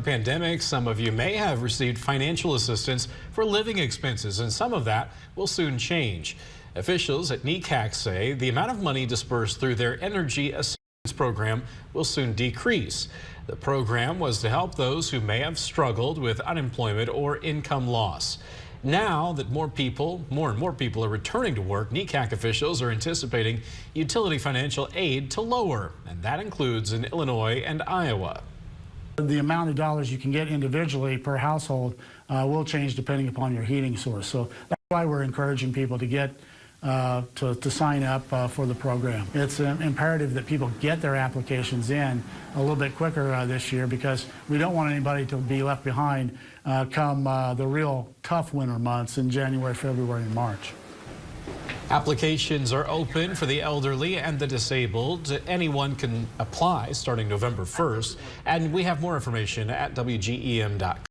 pandemic, some of you may have received financial assistance for living expenses, and some of that will soon change. Officials at NECAC say the amount of money dispersed through their energy assistance program will soon decrease. The program was to help those who may have struggled with unemployment or income loss. Now that more and more people are returning to work, NECAC officials are anticipating utility financial aid to lower, and that includes in Illinois and Iowa. The amount of dollars you can get individually per household will change depending upon your heating source. So that's why we're encouraging people to get to sign up for the program. It's imperative that people get their applications in a little bit quicker this year, because we don't want anybody to be left behind come the real tough winter months in January, February, and March. Applications are open for the elderly and the disabled. Anyone can apply starting November 1st, and we have more information at WGEM.com.